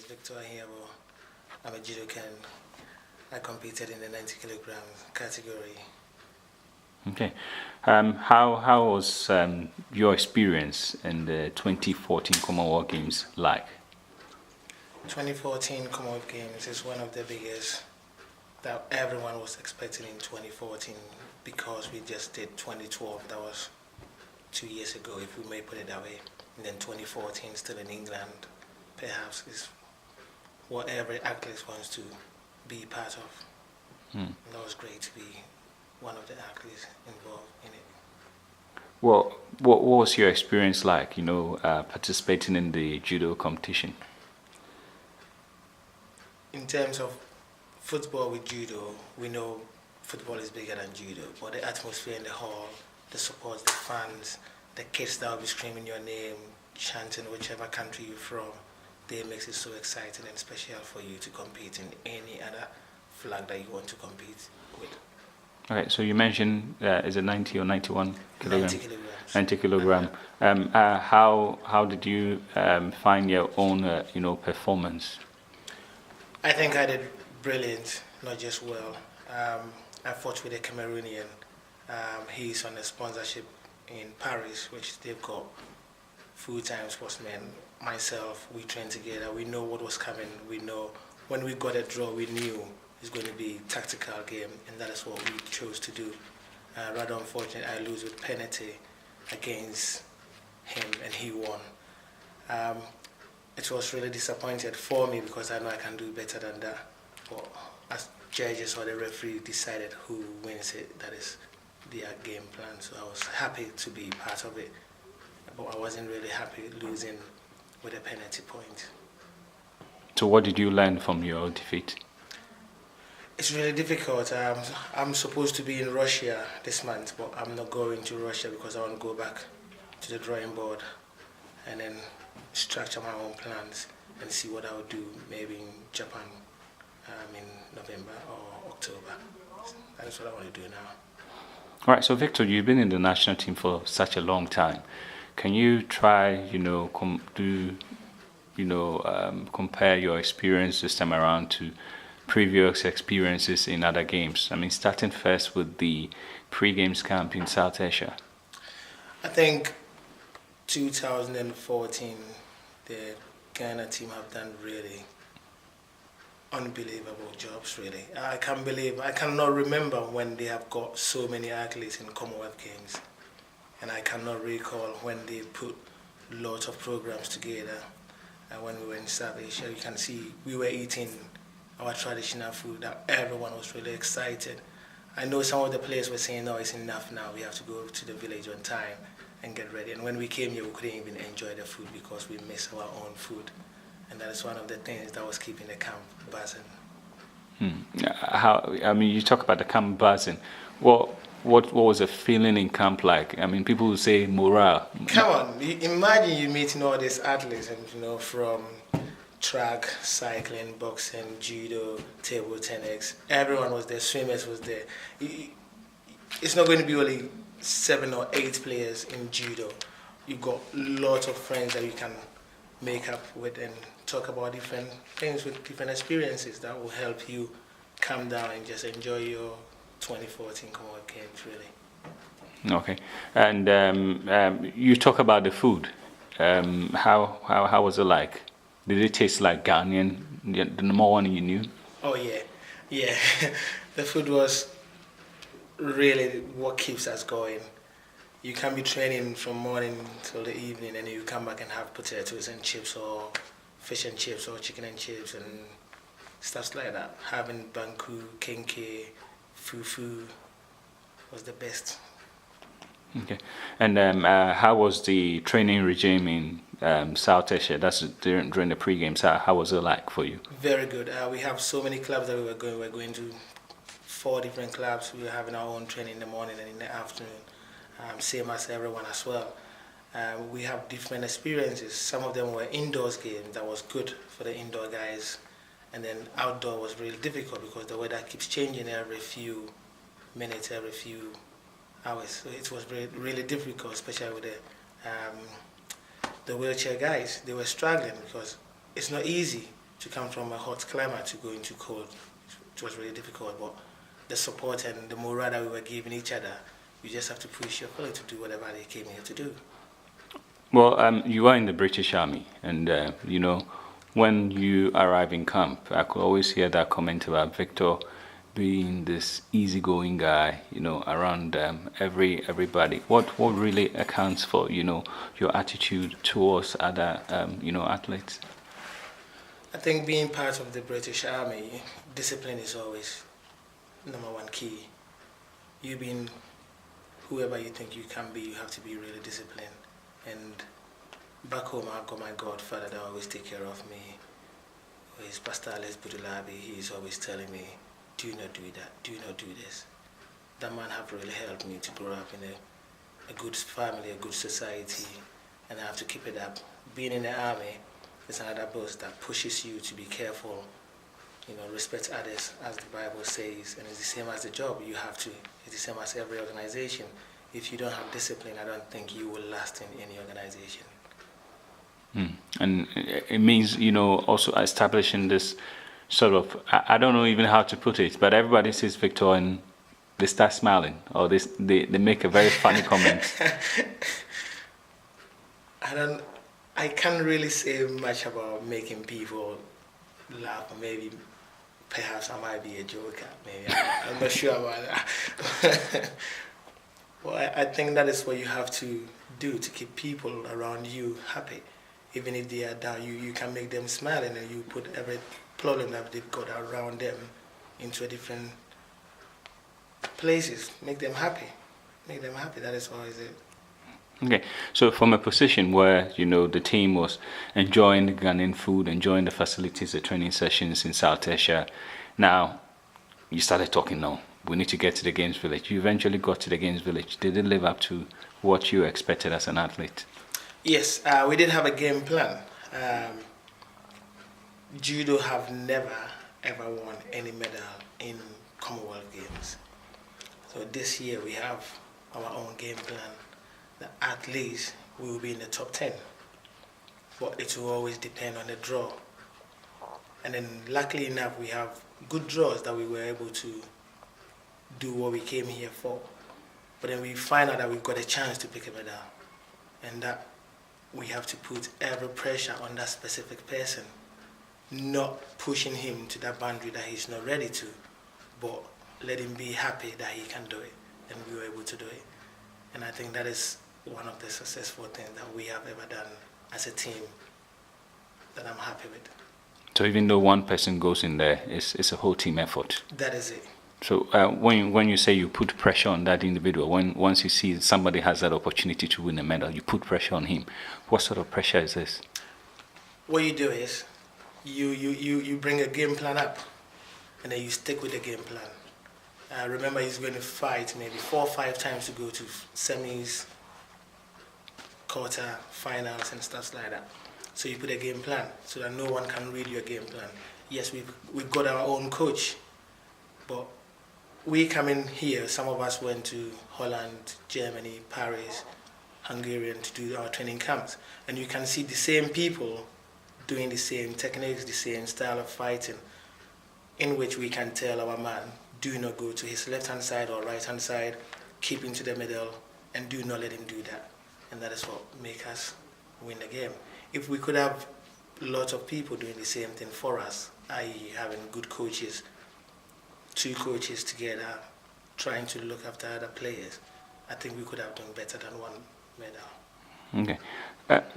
Victor Ahiavor. I'm a Judoka. I competed in the 90 kilograms category. Okay. How was your experience in the 2014 Commonwealth Games like? 2014 Commonwealth Games is one of the biggest that everyone was expecting in 2014 because we just did 2012. That was 2 years ago, if we may put it that way. And then 2014 still in England, perhaps is what every athlete wants to be part of. And that was great to be one of the athletes involved in it. Well, what was your experience like, participating in the judo competition? In terms of football with judo, we know football is bigger than judo, but the atmosphere in the hall, the support, the fans, the kids that will be screaming your name, chanting whichever country you're from, they makes it so exciting and special for you to compete in any other flag that you want to compete with. Okay, so you mentioned, is it 90 or 91 kilograms? 90 kilograms. 90 kilogram. How did you find your own, performance? I think I did brilliant, not just well. I fought with a Cameroonian. He's on a sponsorship in Paris, which they've got full-time sportsmen. Myself, we trained together. We know what was coming. We know when we got a draw, we knew it's going to be a tactical game, and that is what we chose to do. Rather unfortunate, I lose with penalty against him, and he won. It was really disappointed for me because I know I can do better than that. But as judges or the referee decided who wins it, that is their game plan. So I was happy to be part of it, but I wasn't really happy losing with a penalty point. So what did you learn from your defeat? It's really difficult. I'm supposed to be in Russia this month, but I'm not going to Russia because I want to go back to the drawing board and then structure my own plans and see what I would do maybe in Japan in November or October. That is what I want to do now. All right, so Victor, you've been in the national team for such a long time. Can you try, compare your experience this time around to previous experiences in other games? I mean, starting first with the pre-games camp in South Asia. I think 2014, the Ghana team have done really unbelievable jobs, really. I cannot remember when they have got so many athletes in Commonwealth Games. And I cannot recall when they put lots of programs together. And when we were in South Asia, you can see we were eating our traditional food that everyone was really excited. I know some of the players were saying, no, it's enough now, we have to go to the village on time and get ready. And when we came here, we couldn't even enjoy the food because we missed our own food. And that is one of the things that was keeping the camp buzzing. You talk about the camp buzzing. What was the feeling in camp like? I mean, people will say morale. Come on, imagine you meeting all these athletes, and from track, cycling, boxing, judo, table tennis. Everyone was there. Swimmers was there. It's not going to be only 7 or 8 players in judo. You've got lots of friends that you can make up with and talk about different things with different experiences that will help you calm down and just enjoy your 2014 Commonwealth Games, really. Okay, and you talk about the food. How was it like? Did it taste like Ghanaian, the number one you knew? Oh yeah. The food was really what keeps us going. You can be training from morning till the evening, and you come back and have potatoes and chips, or fish and chips, or chicken and chips, and stuff like that. Having banku, kenke, fufu was the best. Okay, and how was the training regime in South Asia? That's during the pre-games. How was it like for you? Very good. We have so many clubs that we were going. We're going to 4 different clubs. We were having our own training in the morning and in the afternoon. Same as everyone as well. We have different experiences. Some of them were indoors games. That was good for the indoor guys. And then outdoor was really difficult because the weather keeps changing every few minutes, every few hours. So it was really difficult, especially with the wheelchair guys. They were struggling because it's not easy to come from a hot climate to go into cold. It was really difficult, but the support and the morale that we were giving each other, you just have to push your fellow to do whatever they came here to do. Well, you are in the British Army, and when you arrive in camp, I could always hear that comment about Victor being this easygoing guy, around everybody. What really accounts for, your attitude towards other, athletes? I think being part of the British Army, discipline is always number one key. You being whoever you think you can be, you have to be really disciplined. And back home, I've got my godfather that always take care of me. He's Pastor Alex Budulabi. He's always telling me, do not do that, do not do this. That man have really helped me to grow up in a good family, a good society, and I have to keep it up. Being in the army is another boss that pushes you to be careful, respect others, as the Bible says, and it's the same as the job you have to. It's the same as every organization. If you don't have discipline, I don't think you will last in any organization. And it means, also establishing this sort of, I don't know even how to put it, but everybody sees Victor and they start smiling, or they make a very funny comment. I can't really say much about making people laugh. Maybe, perhaps I might be a joker. Maybe I'm not sure about that. Well, I think that is what you have to do to keep people around you happy. Even if they are down, you can make them smile, and then you put every problem that they've got around them into a different places. Make them happy. Make them happy. That is always it. Okay, so from a position where, the team was enjoying the Ghanaian food, enjoying the facilities, the training sessions in South Asia, now you started talking, no, we need to get to the Games Village. You eventually got to the Games Village. Did it live up to what you expected as an athlete? Yes, we did have a game plan. Judo have never ever won any medal in Commonwealth Games. So this year we have our own game plan that at least we will be in the top 10. But it will always depend on the draw. And then luckily enough we have good draws that we were able to do what we came here for. But then we find out that we've got a chance to pick a medal. And that we have to put every pressure on that specific person, not pushing him to that boundary that he's not ready to, but let him be happy that he can do it, and we were able to do it. And I think that is one of the successful things that we have ever done as a team that I'm happy with. So even though one person goes in there, it's a whole team effort. That is it. So when you say you put pressure on that individual, once you see somebody has that opportunity to win a medal, you put pressure on him. What sort of pressure is this? What you do is you bring a game plan up, and then you stick with the game plan. Remember, he's going to fight maybe 4 or 5 times to go to semis, quarter, finals, and stuff like that. So you put a game plan so that no one can read your game plan. Yes, we've got our own coach, but we come in here, some of us went to Holland, Germany, Paris, Hungary to do our training camps. And you can see the same people doing the same techniques, the same style of fighting, in which we can tell our man, do not go to his left-hand side or right-hand side, keep into the middle, and do not let him do that. And that is what makes us win the game. If we could have lots of people doing the same thing for us, i.e. having good coaches, 2 coaches together, trying to look after other players, I think we could have done better than 1 medal. Okay.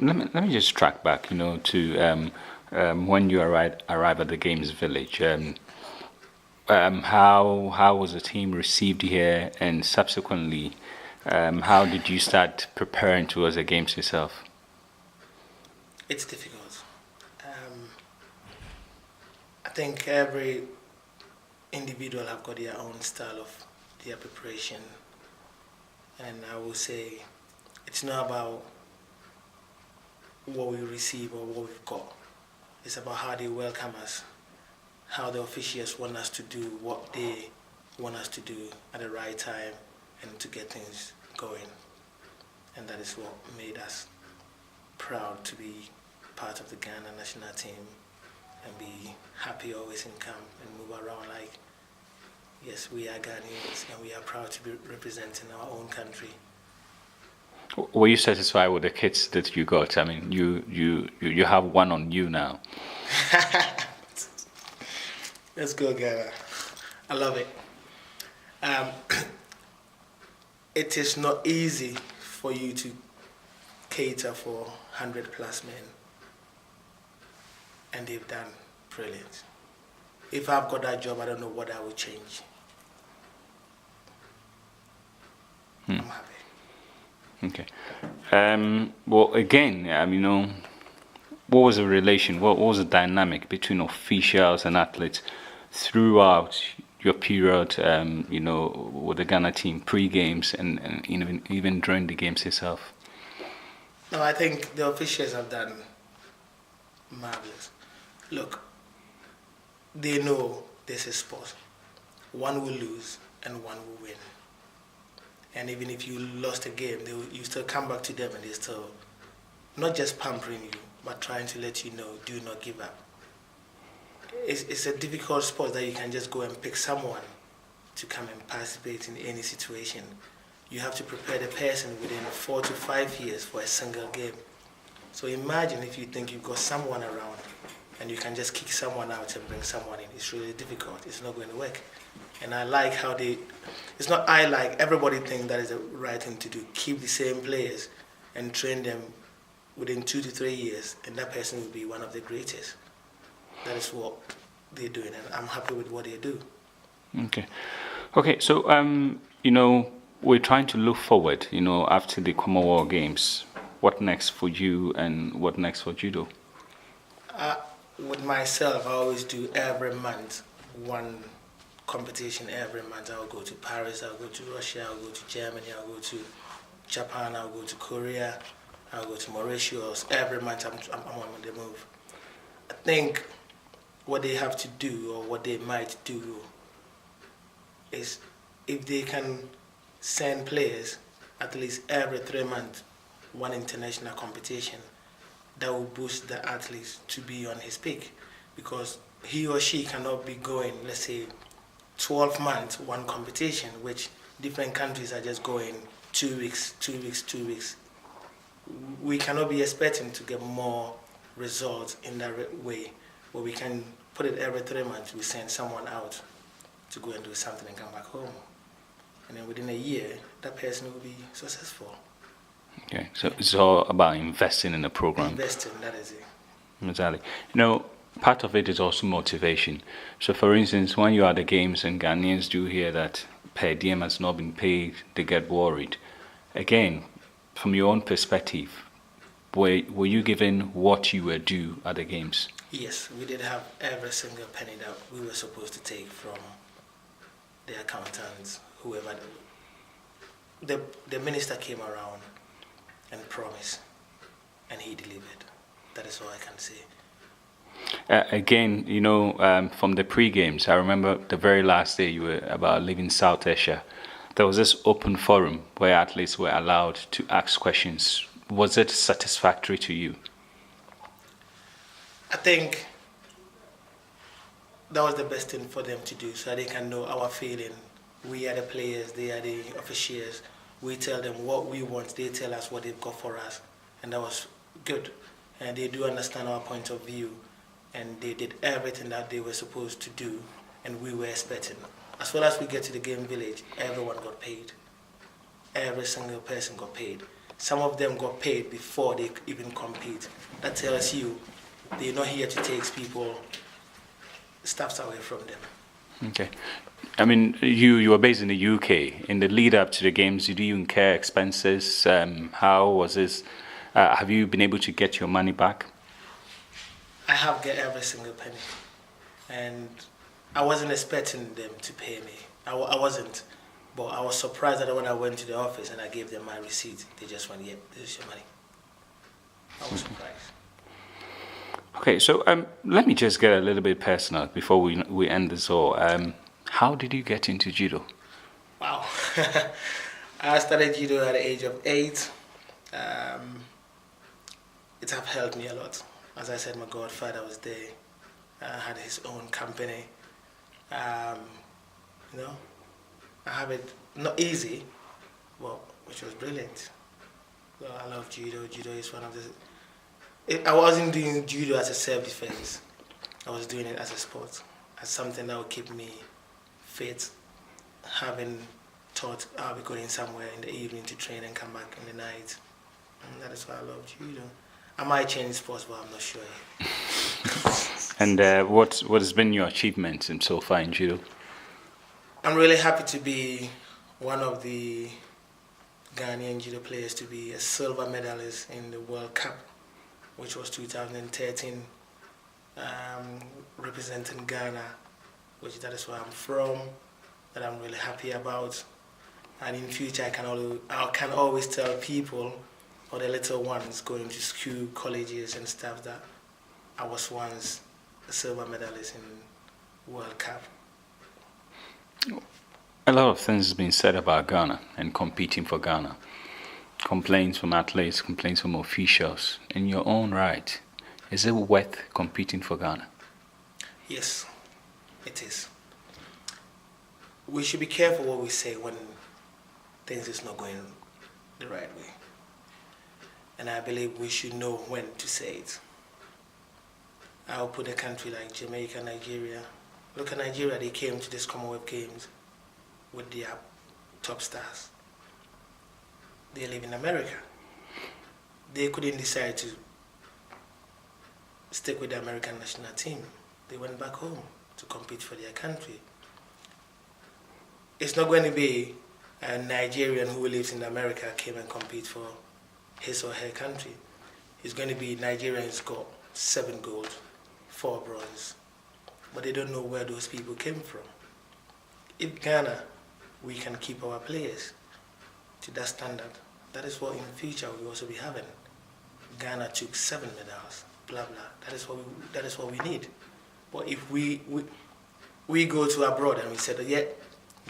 Let me just track back, to when you arrive at the Games Village. How was the team received here, and subsequently, how did you start preparing towards the Games yourself? It's difficult. I think every individual have got their own style of their preparation, and I will say it's not about what we receive or what we've got. It's about how they welcome us, how the officials want us to do what they want us to do at the right time and to get things going. And that is what made us proud to be part of the Ghana national team and be happy always in camp and move around like, yes, we are Ghanaians and we are proud to be representing our own country. Were you satisfied with the kits that you got? I mean, you have one on you now. Let's go, Ghana. I love it. It is not easy for you to cater for 100 plus men, and they've done brilliant. If I've got that job, I don't know what I would change. I'm happy. Okay. Well, again, what was the relation? What was the dynamic between officials and athletes throughout your period? With the Ghana team, pre-games and even during the games itself. No, I think the officials have done marvelous. Look, they know this is sport. One will lose and one will win. And even if you lost a game, you still come back to them and they still not just pampering you, but trying to let you know, do not give up. It's a difficult sport that you can just go and pick someone to come and participate in any situation. You have to prepare the person within 4 to 5 years for a single game. So imagine if you think you've got someone around and you can just kick someone out and bring someone in. It's really difficult. It's not going to work. And I like how everybody thinks that is the right thing to do. Keep the same players and train them within 2 to 3 years, and that person will be one of the greatest. That is what they're doing, and I'm happy with what they do. Okay, so, we're trying to look forward, after the Commonwealth Games. What next for you and what next for judo? With myself, I always do every month one competition. Every month I'll go to Paris, I'll go to Russia, I'll go to Germany, I'll go to Japan, I'll go to Korea, I'll go to Mauritius. Every month I'm on the move. I think what they have to do, or what they might do, is if they can send players at least every 3 months one international competition, that will boost the athletes to be on his peak, because he or she cannot be going, let's say, 12 months one competition, which different countries are just going 2 weeks, 2 weeks, 2 weeks. We cannot be expecting to get more results in that way, where we can put it every 3 months. We send someone out to go and do something and come back home, and then within a year that person will be successful. Okay, so it's all about investing in the program. Investing, that is it. Exactly. Part of it is also motivation. So, for instance, when you are at the games and Ghanaians do hear that per diem has not been paid, they get worried. Again, from your own perspective, were you given what you were due at the games? Yes, we did have every single penny that we were supposed to take from the accountants, whoever. The minister came around and promised, and he delivered. That is all I can say. Again, from the pre-games, I remember the very last day you were about leaving South Asia. There was this open forum where athletes were allowed to ask questions. Was it satisfactory to you? I think that was the best thing for them to do, so they can know our feeling. We are the players, they are the officials. We tell them what we want, they tell us what they've got for us, and that was good. And they do understand our point of view, and they did everything that they were supposed to do, and we were expecting. As well as we get to the game village, everyone got paid. Every single person got paid. Some of them got paid before they even compete. That tells you they're not here to take people stuffs away from them. Okay. I mean, you were based in the UK. In the lead up to the games, did you incur expenses? How was this? Have you been able to get your money back? I have get every single penny, and I wasn't expecting them to pay me. I wasn't, but I was surprised that when I went to the office and I gave them my receipt, they just went, "Yep, this is your money." I was surprised. Okay, so let me just get a little bit personal before we end this all. How did you get into judo? Wow. I started judo at the age of 8. It has helped me a lot. As I said, my godfather was there. had his own company. Um, you know, I have it not easy, but which was brilliant. So I love judo. Judo is one of the. I wasn't doing judo as a self-defense. I was doing it as a sport, as something that would keep me fit. Having thought I'll be going somewhere in the evening to train and come back in the night. And that is why I love judo. I might change sports, but I'm not sure yet. And what has been your achievements in so far in judo? I'm really happy to be one of the Ghanaian judo players to be a silver medalist in the World Cup, which was 2013, representing Ghana, which that is where I'm from, that I'm really happy about. And in future, I can always tell people, or the little ones going to school, colleges and stuff, that I was once a silver medalist in World Cup. A lot of things have been said about Ghana and competing for Ghana. Complaints from athletes, complaints from officials. In your own right, is it worth competing for Ghana? Yes, it is. We should be careful what we say when things is not going the right way. And I believe we should know when to say it. I'll put a country like Jamaica, Nigeria. Look at Nigeria, they came to this Commonwealth Games with their top stars. They live in America. They couldn't decide to stick with the American national team. They went back home to compete for their country. It's not going to be a Nigerian who lives in America came and compete for his or her country. It's going to be Nigerians got 7 gold, 4 bronze, but they don't know where those people came from. In Ghana, we can keep our players to that standard. That is what in future we also be having. Ghana took 7 medals, blah blah. That is what we need. But if we go to abroad and we said, yeah,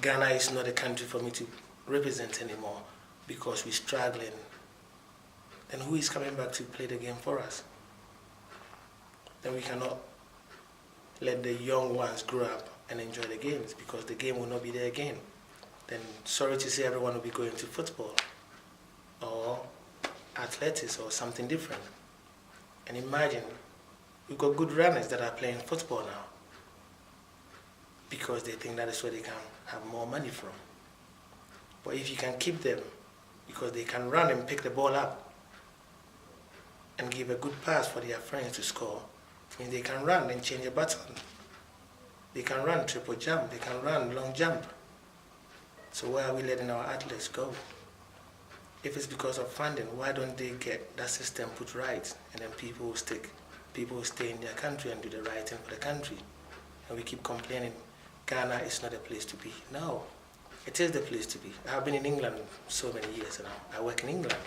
Ghana is not a country for me to represent anymore because we're struggling, then who is coming back to play the game for us? Then we cannot let the young ones grow up and enjoy the games because the game will not be there again. Then sorry to say, everyone will be going to football or athletics or something different. And imagine, we've got good runners that are playing football now because they think that is where they can have more money from. But if you can keep them because they can run and pick the ball up and give a good pass for their friends to score, it means they can run and change a button. They can run triple jump, they can run long jump. So why are we letting our athletes go? If it's because of funding, why don't they get that system put right and then people will stay in their country and do the right thing for the country? And we keep complaining, Ghana is not a place to be. No, it is the place to be. I've been in England so many years now. I work in England.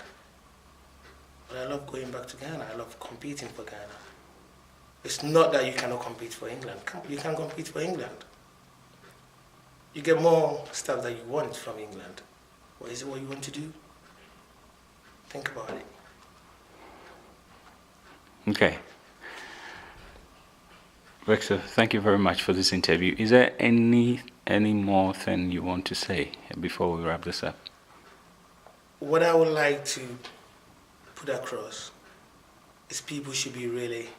But I love going back to Ghana. I love competing for Ghana. It's not that you cannot compete for England. You can compete for England. You get more stuff that you want from England. What is it what you want to do? Think about it. Okay. Victor, thank you very much for this interview. Is there any more thing you want to say before we wrap this up? What I would like to put across is people should be really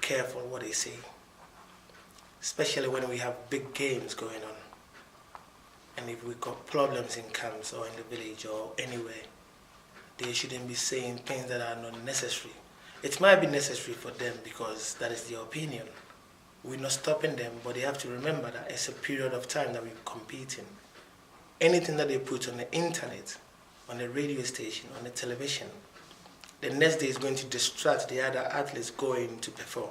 careful what they say, especially when we have big games going on. And if we've got problems in camps or in the village or anywhere, they shouldn't be saying things that are not necessary. It might be necessary for them because that is their opinion. We're not stopping them, but they have to remember that it's a period of time that we're competing. Anything that they put on the internet, on the radio station, on the television, the next day is going to distract the other athletes going to perform.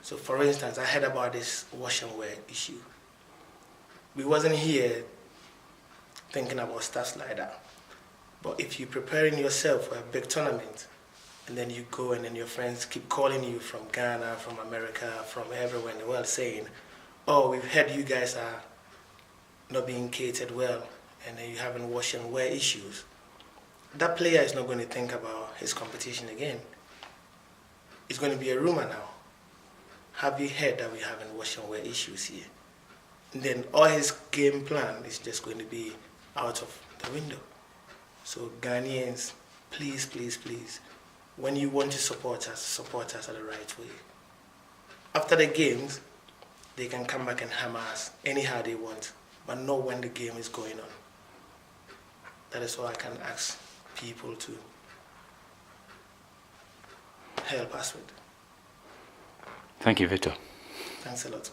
So for instance, I heard about this wash and wear issue. We wasn't here thinking about stuff like that. But if you're preparing yourself for a big tournament, and then you go and then your friends keep calling you from Ghana, from America, from everywhere in the world saying, oh, we've heard you guys are not being catered well, and then you're having wash and wear issues. That player is not going to think about his competition again. He's going to be a rumor now. Have you heard that we're having wash and wear issues here? And then all his game plan is just going to be out of the window. So Ghanaians, please, please, please, when you want to support us at the right way. After the games, they can come back and hammer us anyhow they want, but not when the game is going on. That is all I can ask people to help us with. Thank you, Victor. Thanks a lot.